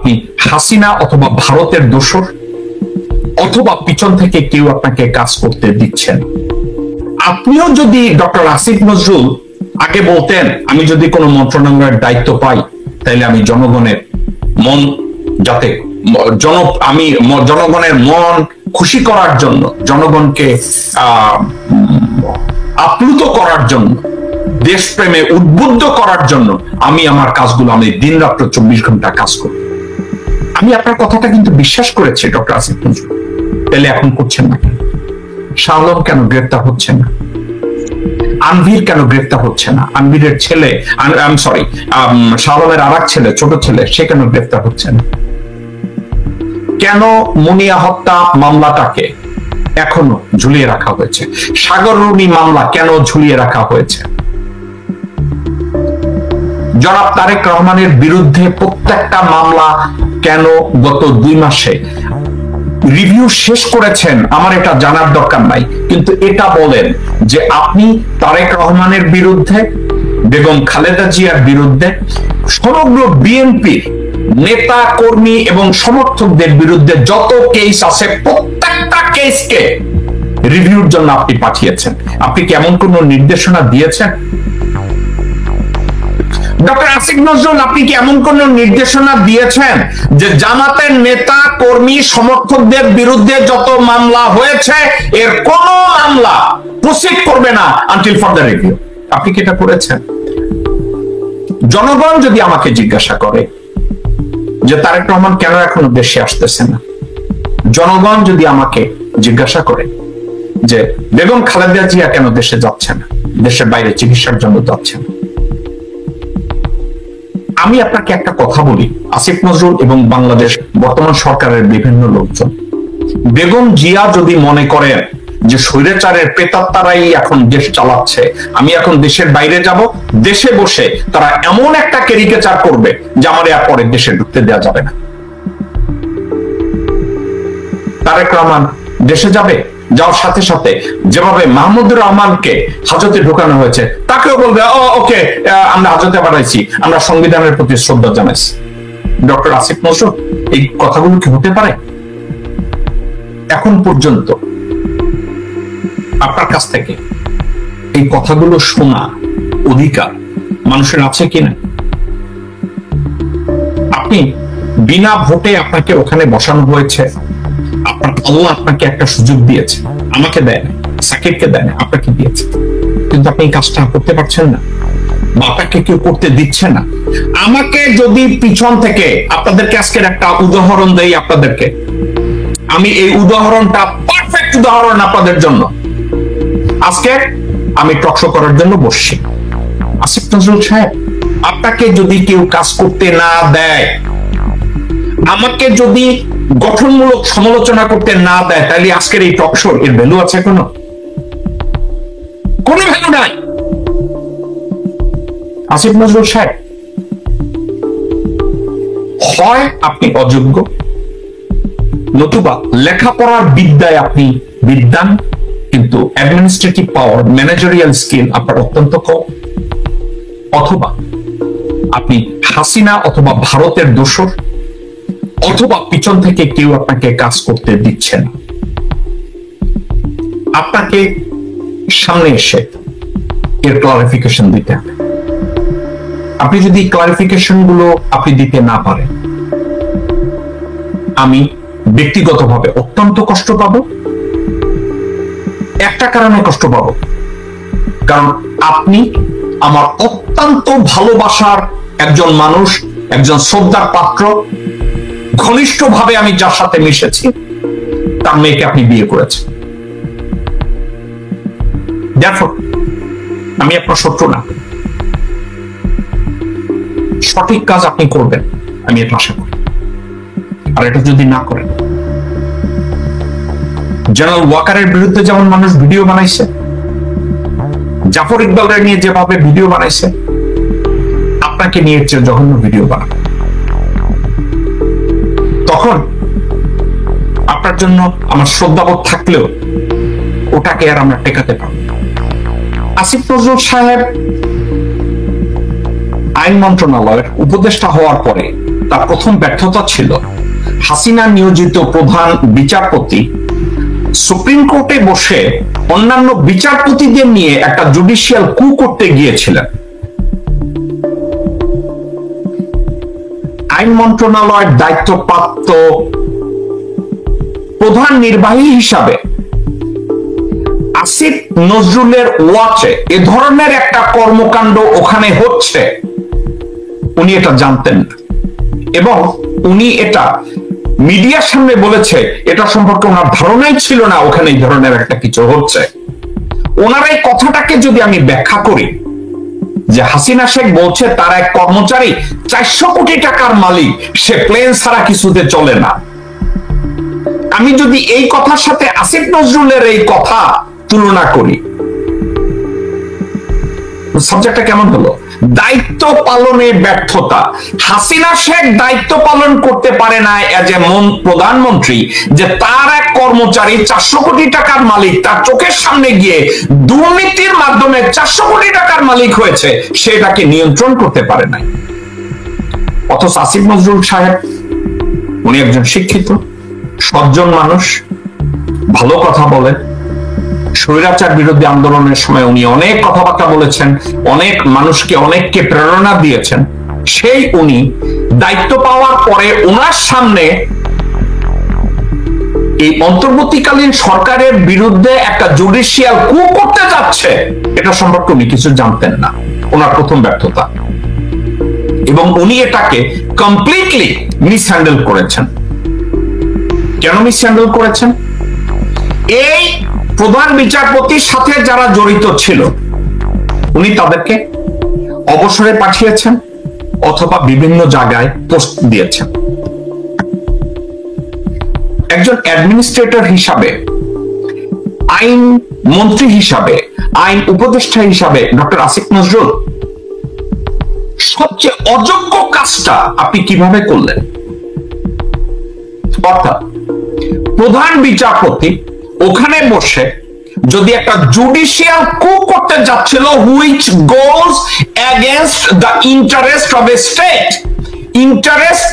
আপনি হাসিনা অথবা ভারতের দোসর, অথবা পিছন থেকে কেউ আপনাকে কাজ করতে দিচ্ছেন। আপনিও যদি ডক্টর আসিফ নজরুল আগে বলতেন, আমি যদি কোনো মন্ত্রণালয়ের দায়িত্ব পাই তাহলে আমি জনগণের মন যাতে আমি জনগণের মন খুশি করার জন্য, জনগণকে আপ্লুত করার জন্য, দেশপ্রেমে উদ্বুদ্ধ করার জন্য আমি আমার কাজগুলো, আমি দিন রাত্র 24 ঘন্টা কাজ করি। আমি আপনার কথাটা কিন্তু বিশ্বাস করেছি ডক্টর আসিফ নজরুল, তাহলে এখন করছেন না কেন? শাহ আলম কেন গ্রেফতার হচ্ছে না? আনভির কেন গ্রেফতার হচ্ছে না? আনভিরের ছেলে, শাহ আলমের আর এক ছেলে, ছোট ছেলে, সে কেন গ্রেফতার হচ্ছে না? কেন মুনিয়া হত্যা মামলাটাকে এখনো ঝুলিয়ে রাখা হয়েছে? সাগর রুনি মামলা কেন ঝুলিয়ে রাখা হয়েছে? জনাব তারেক রহমানের বিরুদ্ধে প্রত্যেকটা মামলা কেন গত 2 মাসে রিভিউ শেষ করেছেন? আমার এটা জানার দরকার নাই, কিন্তু এটা বলেন যে আপনি তারেক রহমানের বিরুদ্ধে, বেগম খালেদা জিয়ার বিরুদ্ধে, সমগ্র বিএনপি নেতা কর্মী এবং সমর্থকদের বিরুদ্ধে যত কেস আছে প্রত্যেকটা কেসকে রিভিউর জন্য আপনি পাঠিয়েছেন। আপনি কি এমন কোন নির্দেশনা দিয়েছেন? ডক্টর আসিফ নজরুল, আপনি কি এমন কোন নির্দেশনা দিয়েছেন যে জামাতের নেতা কর্মী সমর্থকদের বিরুদ্ধে যত মামলা হয়েছে এর কোন মামলা প্রসিড করবে না আনটিল ফার্দার রিভিউ? আপনি কি এটা করেছেন? জনগণ যদি আমাকে জিজ্ঞাসা করে যে তারেক রহমান কেন এখনো দেশে আসতেছে না, জনগণ যদি আমাকে জিজ্ঞাসা করে যে বেগম খালেদা জিয়া কেন দেশে যাচ্ছে না, দেশের বাইরে চিকিৎসার জন্য যাচ্ছে না, আমি আপনাকে একটা কথা বলি, আসিফ নজরুল এবং বাংলাদেশ বর্তমান সরকারের বিভিন্ন লোকজন, বেগম জিয়া যদি মনে করেন যে স্বৈরাচারের প্রেতাত্মারাই এখন দেশ চালাচ্ছে, আমি এখন দেশের বাইরে যাব, দেশে বসে তারা এমন একটা ক্যারিকেচার করবে যে আমার আর পরে দেশে ঢুকতে দেওয়া যাবে না। তারেক রহমান দেশে যাবে, যাওয়ার সাথে সাথে যেভাবে মাহমুদুর রহমানকে হাজতে ঢোকানো হয়েছে তাকেও বলবে ওকে, আমরা হাজতে পাঠাইছি, আমরা সংবিধানের প্রতি শ্রদ্ধা জানাইছি। ডক্টর আসিফ নজরুল, এই কথাগুলো কি হতে পারে? এখন পর্যন্ত আপনার কাছ থেকে এই কথাগুলো শোনা অধিকার মানুষের আছে কিনা? আপনি বিনা ভোটে আপনাকে ওখানে বসানো হয়েছে, আপনার আল্লাহ আপনাকে একটা সুযোগ দিয়েছে, আমাকে দেয় না, সাকিবকে দেয় না, আপনাকে দিয়েছে, কিন্তু আপনি এই কাজটা করতে পারছেন না বা আপনাকে কেউ করতে দিচ্ছে না। আমাকে যদি পিছন থেকে, আপনাদেরকে আজকের একটা উদাহরণ দেই আপনাদেরকে, আমি এই উদাহরণটা পারফেক্ট উদাহরণ আপনাদের জন্য। আজকে আমি টকশো করার জন্য বসছি। আসিফ নজরুল সাহেব, আপনাকে যদি কেউ কাজ করতে না দেয়, আমাকে যদি গঠনমূলক সমালোচনা করতে না দেয়, তাহলে আজকের এই টকশোর এর ভ্যালু আছে? কোনো ভ্যালু নাই। আসিফ নজরুল সাহেব, হয় আপনি অযোগ্য, নতুবা লেখাপড়ার বিদ্যায় আপনি বিদ্বান, কিন্তু অ্যাডমিনিস্ট্রেটিভ পাওয়ার, ম্যানেজারিয়াল স্কিল আপনার অত্যন্ত কম, অথবা আপনি হাসিনা অথবা ভারতের দোসর, অথবা পিছন থেকে কেউ আপনাকে কাজ করতে দিচ্ছে না। আপনাকে সামনে এসে এর ক্লারিফিকেশন দিতে হবে। আপনি যদি ক্লারিফিকেশন গুলো আপনি দিতে না পারেন, আমি ব্যক্তিগতভাবে অত্যন্ত কষ্ট পাবো। একটা কারণে কষ্ট পাবো, কারণ আপনি আমার অত্যন্ত ভালোবাসার একজন মানুষ, একজন শ্রদ্ধার পাত্র, ঘনিষ্ঠভাবে আমি যার সাথে মিশেছি তার মেয়েকে আপনি বিয়ে করেছেন। দেখো, আমি আপনার শত্রু না, সঠিক কাজ আপনি করবেন আমি এটা আশা করি। আর এটা যদি না করেন, জেনারেল ওয়াকারের বিরুদ্ধে যেমন মানুষ ভিডিও বানাইছে, জাফর ইকবালের নিয়ে যেভাবে ভিডিও বানাইছে, আপনাকে নিয়ে জঘন্য ভিডিও বানাবে, তখন আপনার জন্য আমার শ্রদ্ধাবোধ থাকলেও ওটাকে আর আমরা টেকাতে পারব না। আসিফ নজরুল সাহেব আইন মন্ত্রণালয়ের উপদেষ্টা হওয়ার পরে তার প্রথম ব্যর্থতা ছিল হাসিনা নিয়োজিত প্রধান বিচারপতি সুপ্রিম কোর্টে বসে অন্যান্য বিচারপতিদের নিয়ে একটা জুডিশিয়াল কু করতে গিয়েছিলেন। আইন মন্ত্রণালয়ের দায়িত্বপ্রাপ্ত প্রধান নির্বাহী হিসাবে আসিফ নজরুলের ওয়াচে এ ধরনের একটা কর্মকাণ্ড ওখানে হচ্ছে উনি এটা জানতেন না, এবং উনি এটা মিডিয়ার সামনে বলেছে এটা সম্পর্কে ওনার ধারণাই ছিল না ওখানে এই ধরনের একটা কিছু হচ্ছে। ওনার এই কথাটাকে যদি আমি ব্যাখ্যা করি যে হাসিনা শেখ বলছে তার এক কর্মচারী 400 কোটি টাকার মালিক, সে প্লেন ছাড়া কিছুতে চলে না, আমি যদি এই কথার সাথে আসিফ নজরুলের এই কথা তুলনা করি, সাবজেক্টটা কেমন হলো? দায়িত্ব পালনে ব্যর্থতা। হাসিনা শেখ দায়িত্ব পালন করতে পারে না এজ এ প্রধানমন্ত্রী, যে তার এক কর্মচারী 400 কোটি টাকার মালিক, তার চোখের সামনে গিয়ে দুর্নীতির মাধ্যমে 400 কোটি টাকার মালিক হয়েছে, সেটাকে নিয়ন্ত্রণ করতে পারে নাই। অথচ আসিফ নজরুল সাহেব উনি একজন শিক্ষিত সজ্জন মানুষ, ভালো কথা বলেন, স্বৈরাচার বিরোধী আন্দোলনের সময় উনি অনেক কথাবার্তা বলেছেন, অনেক মানুষকে অনেককে প্রেরণা দিয়েছেন। সেই উনি দায়িত্ব পাওয়ার পরে ওনার সামনে এই অন্তর্বর্তীকালীন সরকারের বিরুদ্ধে একটা জুডিশিয়াল কু করতে যাচ্ছে, এটা সম্পর্কে উনি কিছু জানতেন না, ওনার প্রথম ব্যর্থতা। এবং উনি এটাকে কমপ্লিটলি মিসহ্যান্ডেল করেছেন। কেন মিসহ্যান্ডেল করেছেন? এই প্রধান বিচারপতির সাথে যারা জড়িত ছিল উনি তাদেরকে অবসরে পাঠিয়েছেন অথবা বিভিন্ন জায়গায় পোস্ট দিয়েছেন। একজন অ্যাডমিনিস্ট্রেটর হিসাবে, আইন মন্ত্রী হিসাবে, আইন উপদেষ্টা হিসাবে ডক্টর আসিফ নজরুল সবচেয়ে অযোগ্য কাজটা আপনি কিভাবে করলেন? অর্থাৎ প্রধান বিচারপতি ওখানে বসে যদি একটা জুডিশিয়াল কু করতে যাচ্ছিল which goes against the interest of a state, interest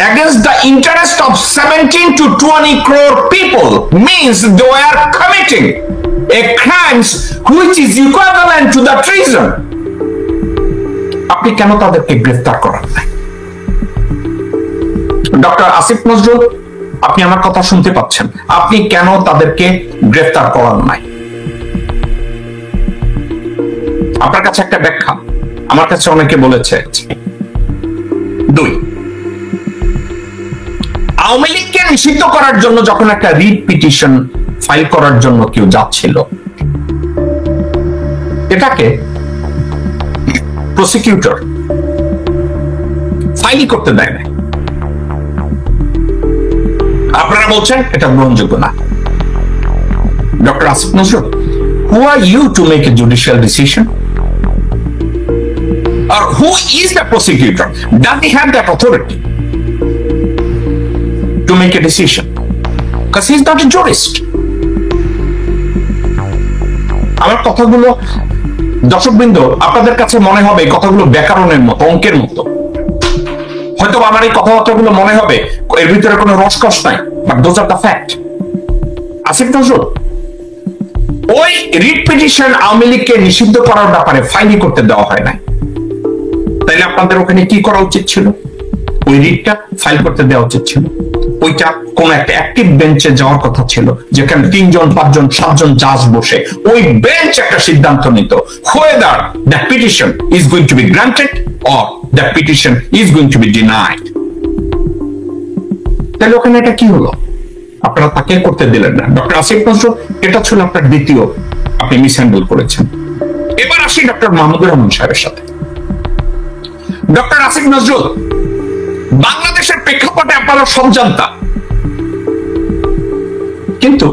against the interest of 17 to 20 crore people, means they are committing a crimes which is equivalent to the treason. আপনি কেন তাদেরকে গ্রেফতার করেন না? ডক্টর আসিফ নজরুল, আপনি আমার কথা শুনতে পাচ্ছেন, আপনি কেন তাদেরকে গ্রেফতার করান নাই? আপনার কাছে একটা ব্যাখ্যা আমার কাছে অনেকে বলেছে। 2, আওয়ামী লীগকে নিষিদ্ধ করার জন্য যখন একটা রিট পিটিশন ফাইল করার জন্য কেউ যাচ্ছিল, এটাকে প্রসিকিউটর ফাইলই করতে দেয় না। আপনারা বলছেন এটা গ্রহণযোগ্য না। Doctor Asif Nazrul, who are you to make a judicial decision? Or who is the prosecutor? Does he have that authority to make a decision? Because he is not a jurist. আমার কথাগুলো দর্শকবৃন্দ আপনাদের কাছে মনে হবে কথাগুলো ব্যাকরণের মতো, অঙ্কের মতো। হয়তো আমার এই কথাবার্তাগুলো মনে হবে এর ভিতরে কোনো রসকস নাই, but those are the fact. Asif Nazrul, ওই রিট পিটিশন আওয়ামী লীগকে নিষিদ্ধ করার ব্যাপারে ফাইলই করতে দেওয়া হয় নাই। তাইলে আপনাদের ওখানে কি করা উচিত ছিল? ওই রিটটা ফাইল করতে দেওয়া উচিত ছিল। ওইটা কোন একটা অ্যাক্টিভ বেঞ্চে যাওয়ার কথা ছিল, যেখানে 3 জন 5 জন 7 জন জাজ বসে ওই বেঞ্চ একটা সিদ্ধান্ত নিত whether that petition is going to be granted or that petition is going to be denied. তাহলে ওখানে এটা কি হলো? আপনারা তাকে করতে দিলেন না। ডক্টর আসিফ নজরুল, এটা ছিল আপনার দ্বিতীয়, আপনি মিসহ্যান্ডেল করেছেন। এবার আসি ডক্টর মাহমুদুর রহমান সাহেবের সাথে। ডক্টর আসিফ নজরুল, বাংলাদেশের প্রেক্ষাপটে আপনারা সব জানতাম, কিন্তু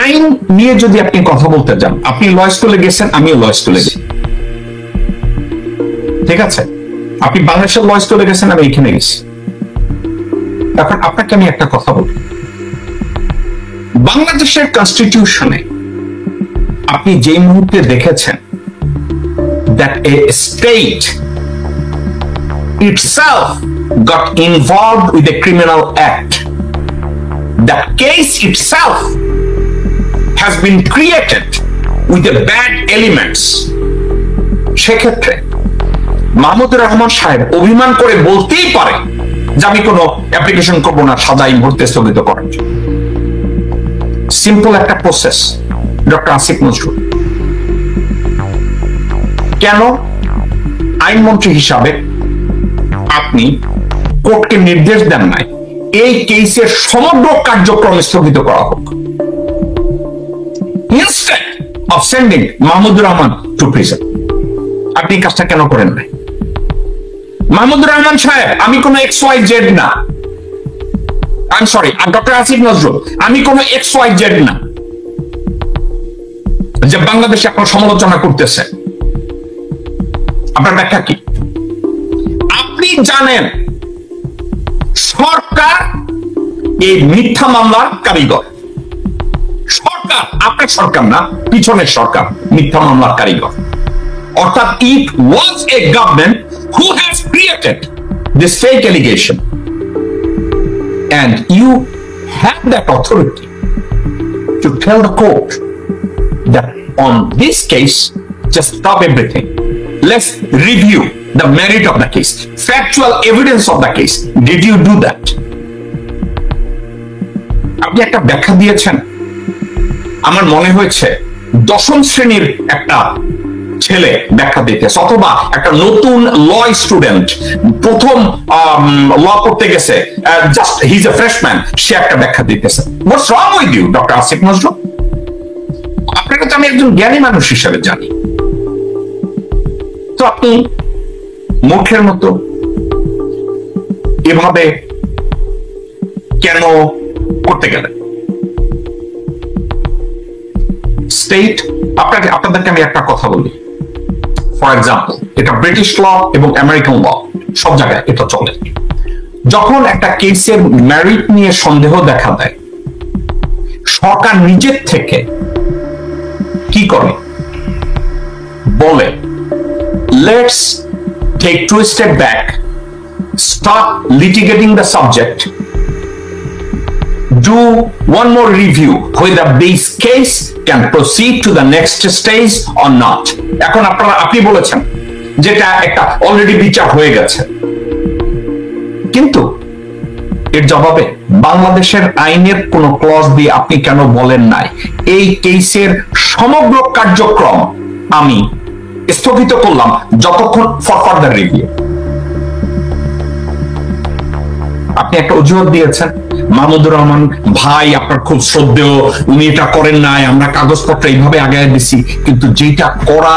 আইন নিয়ে যদি আপনি কথা বলতে যান, আপনি ল স্কুলে গেছেন, আমিও ল স্কুলে গেছি, ঠিক আছে? আপনি বাংলাদেশের ল স্কুলে গেছেন, আমি এখানে গেছি। এখন আপনাকে আমি একটা কথা বলি, বাংলাদেশের কনস্টিটিউশনে আপনি যে মুহূর্তে দেখেছেন that a state itself got involved with a criminal act. The case itself has been created with the bad elements. সেক্ষেত্রে মাহমুদুর রহমান সাহেব অভিমান করে বলতেই পারে যে আমি কোনো অ্যাপ্লিকেশন করবো না সাজা এই মুহূর্তে স্থগিত করার জন্য। সিম্পল একটা প্রসেস। ডক্টর আসিফ নজরুল কেন আইনমন্ত্রী হিসাবে আপনি কোর্টকে নির্দেশ দেন নাই এই কেসের সমগ্র কার্যক্রম স্থগিত করা হোক, instead of sending Mahmudur Rahman two prison? আপনি কাজটা কেন করেন নাই? মাহমুদুর রহমান সাহেব আমি কোন XYZ না, I am sorry, doctor Asif Nazrul আমি কোন XYZ না যে বাংলাদেশে আপনার সমালোচনা করতেছে। আপনার ব্যাখ্যা কি? আপনি জানেন সরকার এই মিথ্যা মামলার কারিগর। সরকার, আপনার সরকার না, পিছনের সরকার মিথ্যা মামলার কারিগর। অর্থাৎ it was a government who has created this fake allegation and you have that authority to tell the court that on this case just stop everything, let's review the merit of the case, factual evidence of the case. Did you do that? আপনি একটা ব্যাখ্যা দিয়েছেন, আমার মনে হয়েছে দশম শ্রেণীর একটা ছেলে ব্যাখ্যা দিতেছে, অথবা একটা নতুন ল স্টুডেন্ট প্রথম ল পড়তে গেছে, just he is a freshman, সে একটা ব্যাখ্যা দিতেছে। What's wrong with you doctor Asif Nazrul? আপনাকে তো আমি একজন জ্ঞানী মানুষ হিসেবে জানি, তো আপনি মূর্খের মতো এভাবে কেন করতে গেলেন? স্টেট আপনাদেরকে আমি একটা কথা বলি, ফর এক্সাম্পল এটা ব্রিটিশ ল এবং আমেরিকান ল সব জায়গায় এটা চলে। যখন একটা কেসের মেরিট নিয়ে সন্দেহ দেখা দেয়, সরকার নিজের থেকে কি করে? বলে let's take 2 step back, stop litigating the subject, do one more review whether this case can proceed to the next stage or not. এখন আপনি বলেছেন যেটা একটা অলরেডি বিচার হয়ে গেছে, কিন্তু এর জবাবে বাংলাদেশের আইনের কোন ক্লজ দিয়ে আপনি কেন বলেন নাই এই কেসের সমগ্র কার্যক্রম আমি স্থগিত করলাম যতক্ষণ ফর ফার্দার রিভিউ? আপনি একটা অজুহাত দিয়েছেন, মাহমুদুর রহমান ভাই আপনার খুব শ্রদ্ধেয়, উনি এটা করেন নাই, আমরা কাগজপত্র এইভাবে আগায় দিছি, কিন্তু যেটা করা